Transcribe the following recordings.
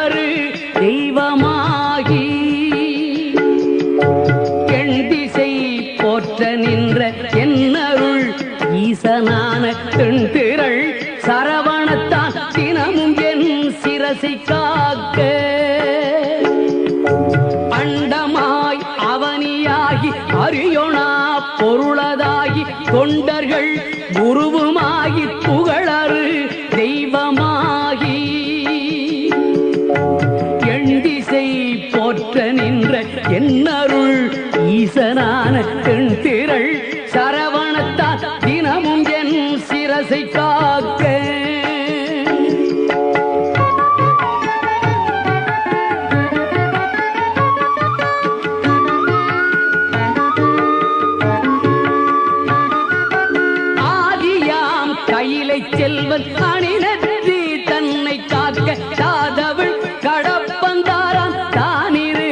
புகழறு தெய்வமாகி எண் திசை போற்ற நின்ற என்னருள் ஈசனான தென்திரள் சரவணத்தான் தினமும் என் சிரசை காக்க அண்டமாய் அவனியாகி அரியோனா பொருளதாகி தொண்டர்கள் குருவுமாகி புகழறு தெய்வமாகி எண் திசை போற்ற நின்ற என்னருள் ஈசனான தென்திரள் சரவணத்தான் தினமும் என் சிரசை காக்க ஆதியாம் கையிலை செல்வன் அணிநெற்றி தன்னை காக்க தாதவள் கடப்பந்தாராம் தானிரு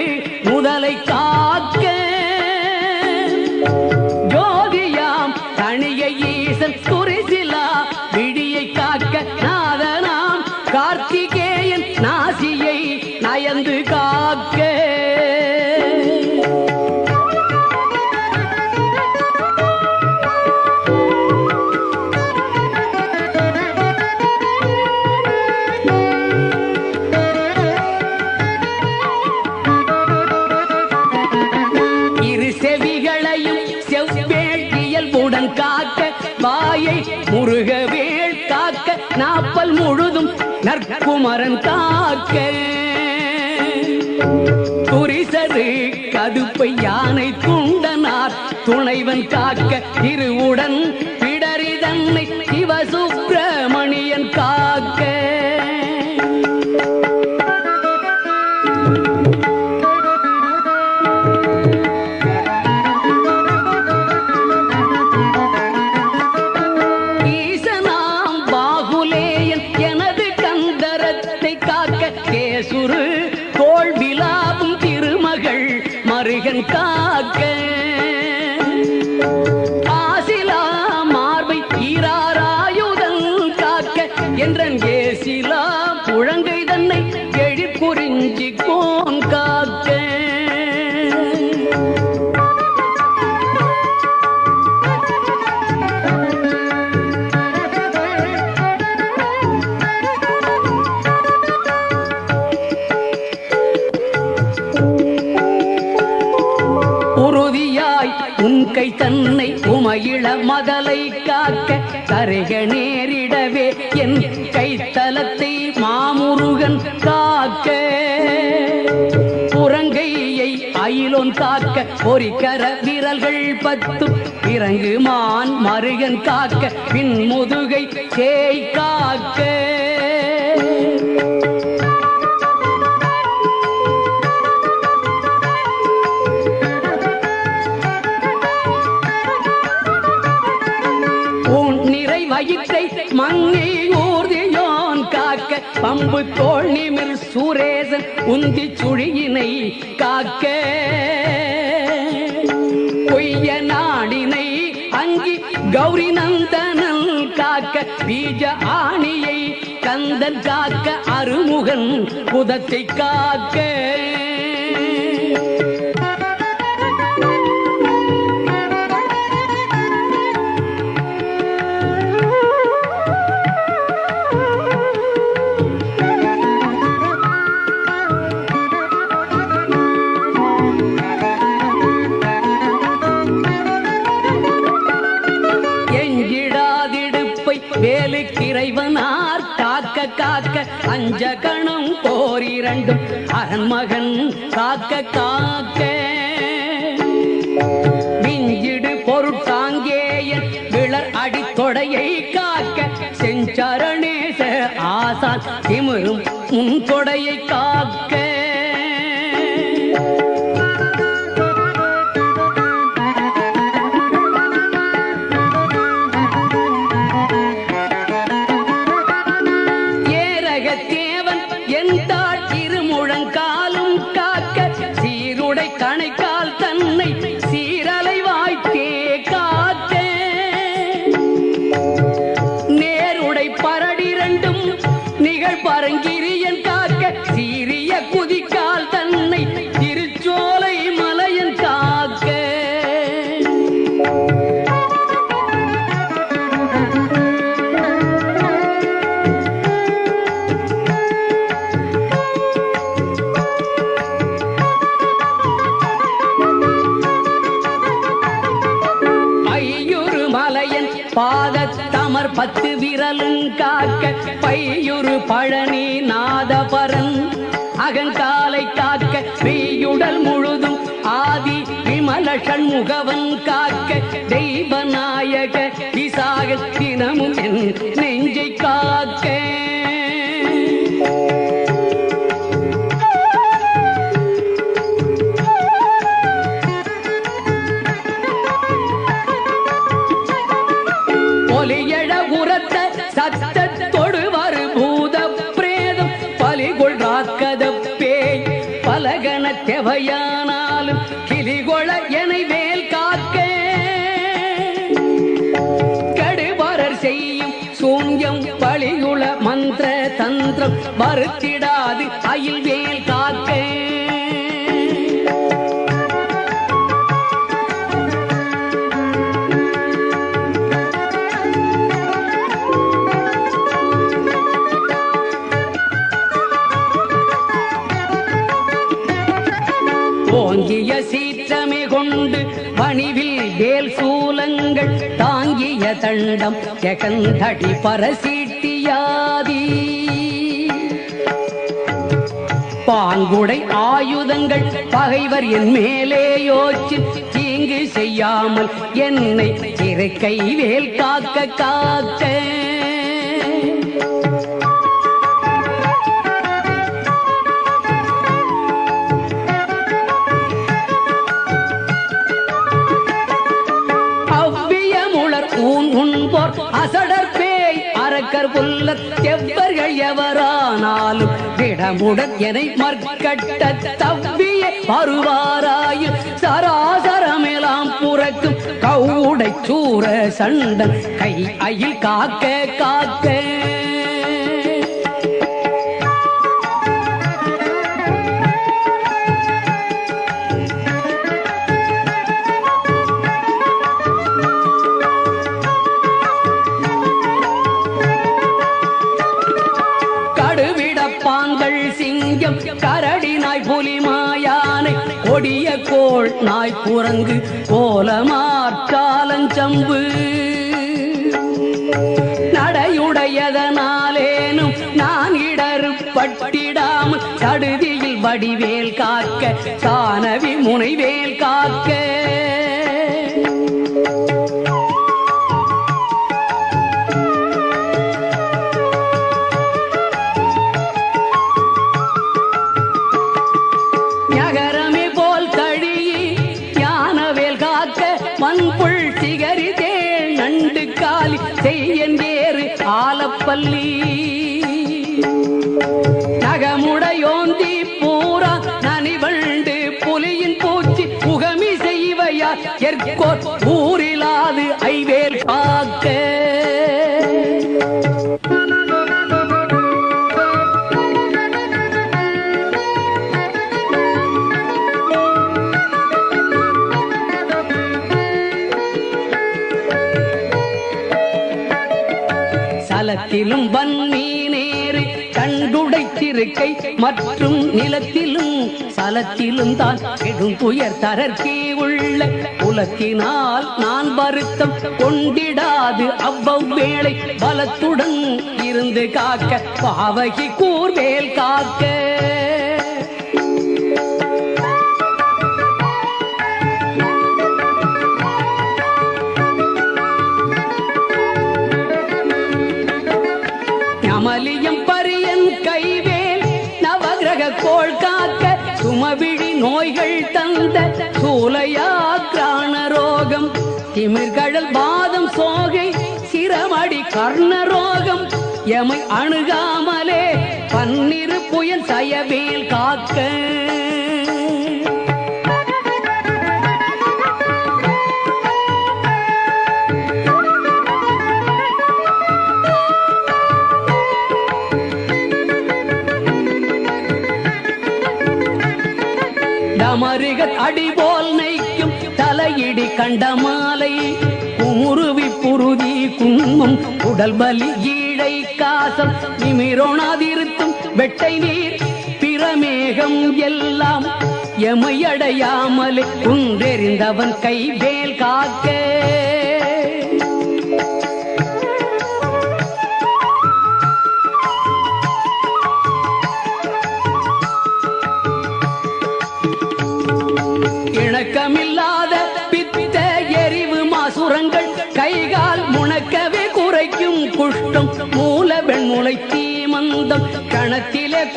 முதலை காக்க ஜோதியாம் தனிய ஈசன் குறிசிலா விடியை காக்க நாதனாம் கார்த்திகேயன் நாசியை நயந்து காக்க இரு செவிகளையும் செவ்வேள் இயல்புடன் காக்க வாயை முருகவேள் காக்க நாப்பல் முழுதும் நற்குமரன் காக்க துரிசரு கதுப்பை யானை துண்டனார் துணைவன் காக்க திருவுடன் பிடரி தன்னை சிவசுப்பிரமணியன் காக்க ஈசனாம் பாகுலேயன் எனது கந்தரத்தை காக்க கேசுரு தோல் விலாவும் திருமகள் மருகன் காக்க ஆசிலா மார்பை ஈராராயுதன் காக்க என்றன் ஏசிலா புழங்கை தன்னை எழிற்புரிஞ்சி கோன் காக்க உறுதியாய் உன்கை தன்னை உமையிள மதலை காக்க தருக நேரிடவே என் கைத்தலத்தை மாமுருகன் காக்க புறங்கையை அயிலோன் காக்க பொறிக்கர விரல்கள் 10 இறங்கு மான் மருகன் காக்க பின் முதுகை சேய் காக்க வயிற்றை மங்கை ஊர்தியோன் காக்க பம்பு தோள் நிமிர் சூரேசன் உந்தி சுழியினை காக்க பொய்ய நாடினை அங்கி கௌரி நந்தனன் காக்க பீஜ ஆணியை கந்தன் காக்க அருமுகன் புதத்தை காக்க வேலுக்கிறைவனார் காக்க காக்க அஞ்ச கணம் போரிரண்டும் அரண்மகன் காக்க காக்க விஞ்சிடு பொருட்சாங்கேயன் விளர் அடித்தொடையை காக்க செஞ்சரணேச ஆசான் திமிரும் முன் தொடையை காக்க தேவன் எந்தாள் இருமுழங்காலும் காக்க சீருடை கணைக்கால் தன்னை சீரலை வாய்த்தே காக்க நேருடை பரடிரண்டும் நிகழ் பரங்கிரியன் காக்க சீர பையுடலும் காக்க பையுறு பழனி நாதபரன் அகங்காலை காக்க மெய்யுடல் முழுதும் ஆதி விமல சண்முகவன் காக்க தெய்வநாயக விசாக தினமும் என் நெஞ்சை காக்க ஒலியழ உரத்த சத்தத்தொடு வரு பூத பிரேதம் பலிகொள் ராக்கத பேய் பலகன தெவையானாலும் கிளிகொள எனை வேல் காக்க கடுபரர் செய்யும் சூன்யம் பலிகுள மந்திர தந்திரம் மறுத்திடாது அயில் வேல் காக்க ஓங்கிய சீற்றமே கொண்டு பணிவில் வேல் சூலங்கள் தாங்கிய தண்டம் ஜெகந்தடி பரசீட்டியாதி பாங்குடை ஆயுதங்கள் பகைவர் என் மேலே யோச்சு தீங்கு செய்யாமல் என்னை இருக்கை வேல் காக்க காக்க அசடர் பேய் அரக்கர் புல்லர் எவ்வர்கள் எவரானாலும் விடமுடன் எனை மற்கட்ட தவ்விய வருவாராயு சராசரமெல்லாம் புறக்கும் கவுடை சூர சண்டன் கை அயில் காக்க காக்க கரடி நாய் புலி மாயானை கொடிய கோள் நாய் குரங்கு கோலமாற்றாலஞ்சம்பு நடையுடையதனாலேனும் நான் இடறு பட்டிடாமல் சடுதியில் வடிவேல் காக்க சானவி முனைவேல் காக்க ஆலப்பள்ளி நகமுடையோந்தி பூரா நனிவண்டு புலியின் பூச்சி புகமி செய்வையார் எற்கோர் ஊரிலாது ஐவேல் காக்க சலத்திலும் வன்னி நேரு கண்டுடைத்திருக்கை மற்றும் நிலத்திலும் சலத்திலும் தான் கெடும் துயர் தரற்கே உள்ள உலத்தினால் நான் வருத்தம் கொண்டிடாது அவ்வளவேளை பலத்துடன் இருந்து காக்க பாவகி கூர்வேல் காக்க அமலியம் பரியன் கைவேல் நவகிரக கோள் காக்க சுமவிழி நோய்கள் தந்த சூலையாக்ரான ரோகம் திமிர்கடல் பாதம் சோகை சிரமடி கர்ண ரோகம் எமை அணுகாமலே பன்னிரு புயல் சயவேல் காக்க மருகத் அடிபோல் நைக்கும் தலையிடி கண்டமாலை குமுருவி புருதி குன்மம் உடல் பலி ஈழை காசம் நிமிரோணாதிருத்தும் வெட்டை நீர் பிரமேகம் எல்லாம் எமையடையாமலே குன்றெறிந்தவன் கைவேல் காக்க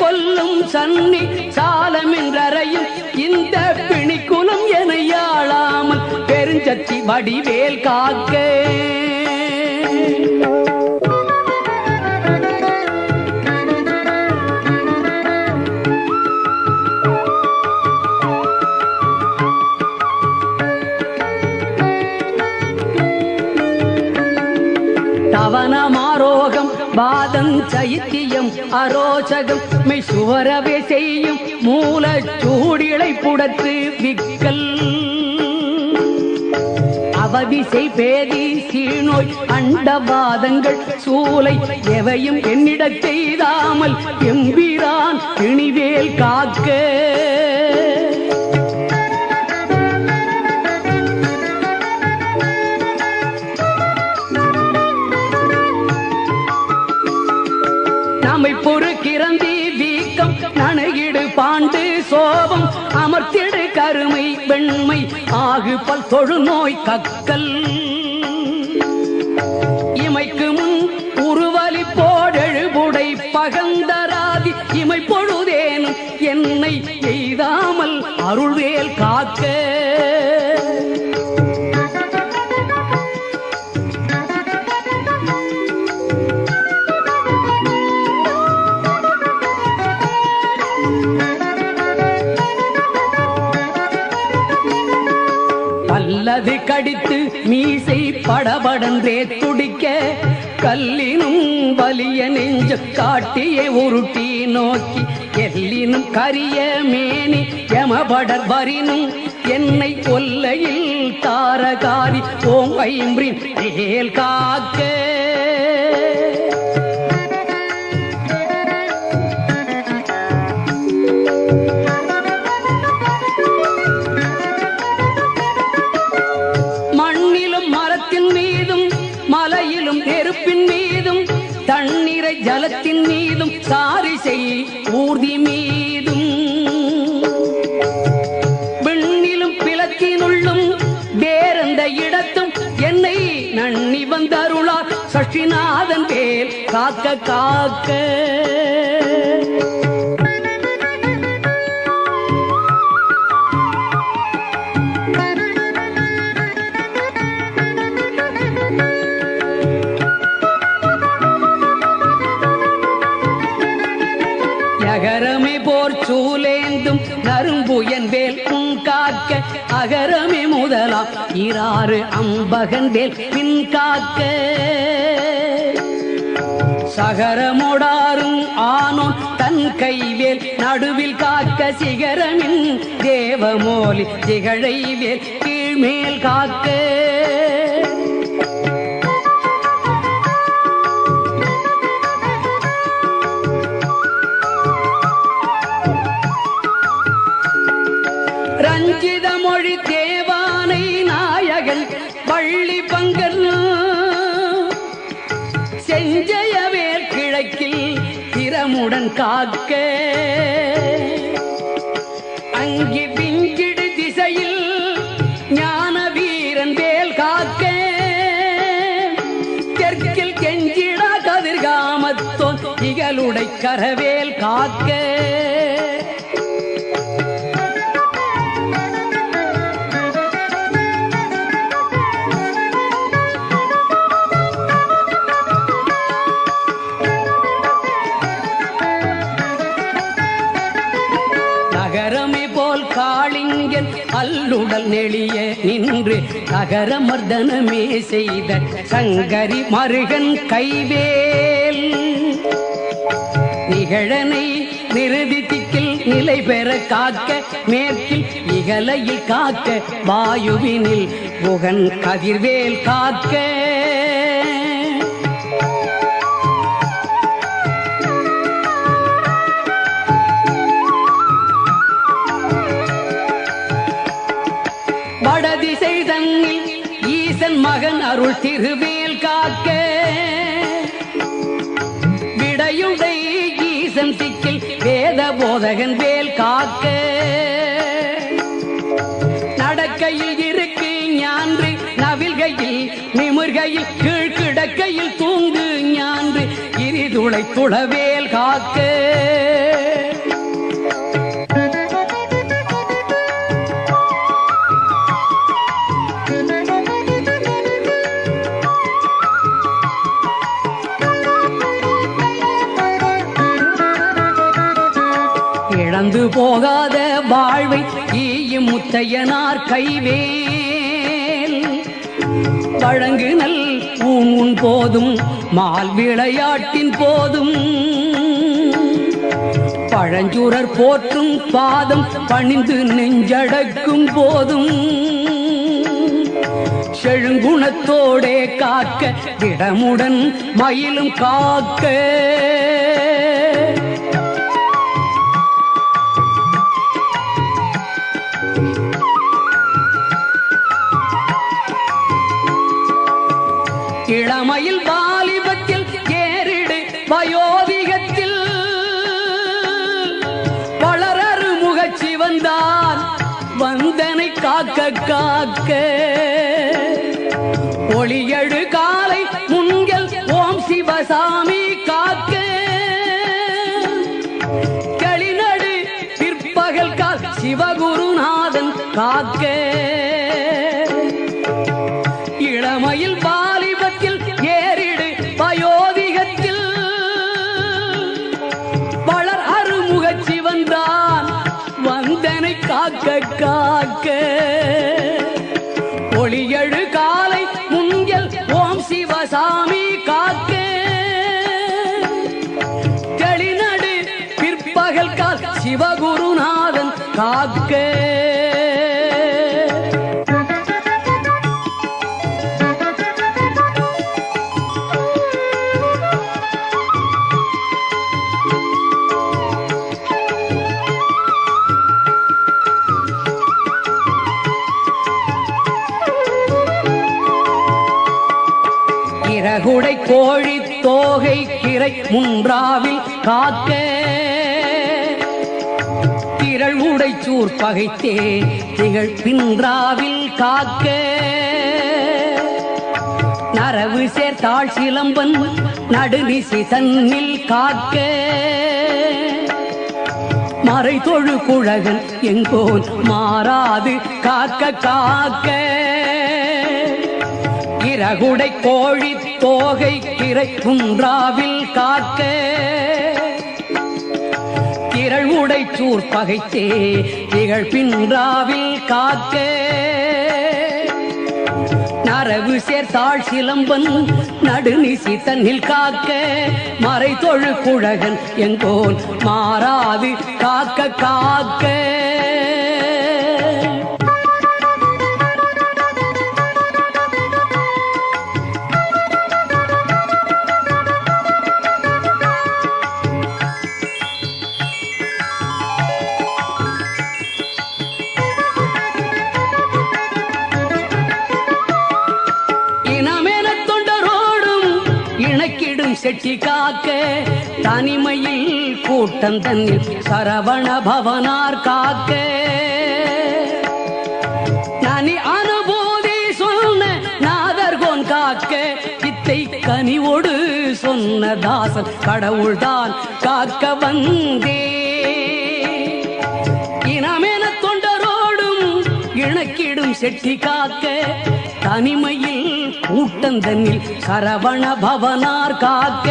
கொல்லும் சன்னி சாலமின்றறையும் இந்த பிணிக்குலம் என யாழாமல் பெருஞ்சத்தி வடிவேல் காக்க. தவனமாரோகம் வாதம் சைத்தியம் அரோசகம் மெய் சுவரவே செய்யும் மூல சூடிளை புடத்து விக்கல் அவதிசை பேதி சீநோய் அண்டவாதங்கள் சூலை எவையும் என்னிடச் செய்தாமல் எம்பிரான் பிணிவேல் காக்க. பொறுக்கிறந்தி வீக்கம் நனையிடு பாண்டு சோபம் அமர்த்திடு கருமை வெண்மை ஆகு பல் தொழு நோய் கக்கல் இமைக்கு முன் உருவலி போடெழுபுடை பகந்தராதி இமை பொழுதேனும் என்னை எய்தாமல் அருள்வேல் காக்க. அல்லது கடித்து மீசை படபடன்றே துடிக்க கல்லினும் வலிய நெஞ்ச காட்டியே உருட்டி நோக்கி எல்லினும் கரிய மேனி யமபடர் வரினும் என்னை கொல்லையில் தாரகாரி ஓம் ஐம்ரின் வேல் காக்க. நெருப்பின் மீதும் தண்ணீரை ஜலத்தின் மீதும் சாரிசை ஊர்தி மீதும் விண்ணிலும் பிளத்தினுள்ளும் வேறெந்த இடத்தும் என்னை நன்னி வந்தருளார் சஷ்டிநாதன் வேல் காக்க காக்க. அகரமே போர் சூலேந்தும் நரும்புயன் வேல் உன் காக்க அகரமே முதலாம் இராறு அம்பகன் வேல் பின் காக்க. சகரமோடாரும் ஆனோன் தன் கைவேல் நடுவில் காக்க சிகரமின் தேவமோலி திகழை வேல் கீழ்மேல் காக்க. ரஞ்சித மொழி தேவானை நாயகன் வள்ளி பங்கன் செஞ்சயவேல் கிழக்கில் திறமுடன் காக்க. அங்கி விஞ்சிடு திசையில் ஞான வீரன் வேல் காக்க. தெற்கில் கெஞ்சிடா கதிர்காமத்தோன் இகலுடை கரவேல் காக்க. நகரமே போல் காளிங்கன் அல்லுடல் நெளிய நின்று நகர மர்தனமே செய்த சங்கரி மருகன் கைவேல் நிகழனை நிறுதித்திக்கில் நிலை பெற காக்க. மேற்கில் இகலையில் காக்க வாயுவினில் புகன் கதிர்வேல் காக்க. வடதிசை தன்னில் ஈசன் மகன் அருள் திருவேல் காக்க. விடையுடை ஈசன் திக்கில் வேத போதகன் வேல் காக்க. நடக்கையில் இருக்கு ஞான்று நவில்கையில் நிமிர்கையில் கீழ்கிடக்கையில் தூங்கு ஞான்று இரிதுளை துளவேல் காக்க. போகாத வாழ்வை ஈயும் முத்தையனார் கைவேல் வழங்கு நல் ஊன் போதும் மால் விளையாட்டின் போதும் பழஞ்சுரர் போற்றும் பாதம் பணிந்து நெஞ்சடக்கும் போதும் செழுங்குணத்தோடே காக்க திடமுடன் மயிலும் காக்க இளமையில் வாலிபத்தில் ஏறிடு வயோதிகத்தில் வளரறு முகச்சி வந்தான் வந்தனை காக்க காக்க ஒளியடு காலை முன்கள் ஓம் சிவசாமி காக்க களிநடு பிற்பகல் கால் சிவகுருநாதன் காக்க இளமையில் வாலிபத்தில் ஏறிடு வயோதிகத்தில் வளர் அருமுகச்சி வந்தான் வந்தனை காக்க காக்க ஒளியழு காலை முன்கள் ஓம் சிவசாமி காக்க தெளிநடு பிற்பகல் கால் சிவகுருநாதன் காக்க இறகுடை கோழி தோகை கிரை முன்றாவில் காக்க திரள் உடைச்சூர் பகைத்தே திகழ் பின்றாவில் காக்க நரவு சேர்த்தாள் சிலம்பன் நடுநிசி தன்னில் காக்க மறை தொழு குழகன் எங்கோன் மாறாது காக்க காக்க இறகுடை கோழி தோகை கிரை குன்றாவில் காக்க திரள் உடைச்சூர் பகைத்தே திகழ் பின்றாவில் காக்க நரவு சேர்த்தாள் சிலம்பன் நடுநிசி தன்னில் காக்க மறை தொழு குழகன் எங்கோன் மாறாது காக்க காக்க செட்டி காக்க தனிமையில் கூட்டம் தன்னில் சரவண பவனார் காக்க நனி அனுபூதி சொன்ன நாதர்கோன் காக்க இத்தை கனிவோடு சொன்ன தாசன் கடவுள்தான் காக்க வந்தே இனமென தொண்டரோடும் இணக்கிடும் செட்டி காக்க தனிமையில் கூட்டந்தன்னில் சரவண பவனார் காக்க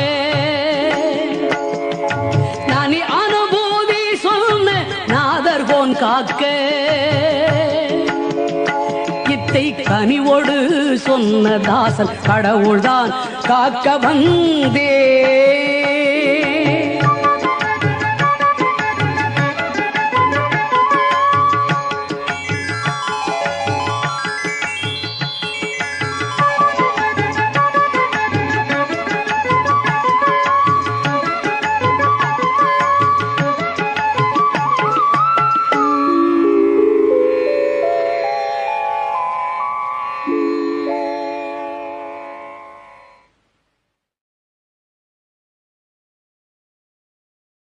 நானி அனுபூதி சொன்ன நாதர்கோன் காக்க இத்தை கனிவோடு சொன்ன தாசன் கடவுள்தான் காக்க வந்தே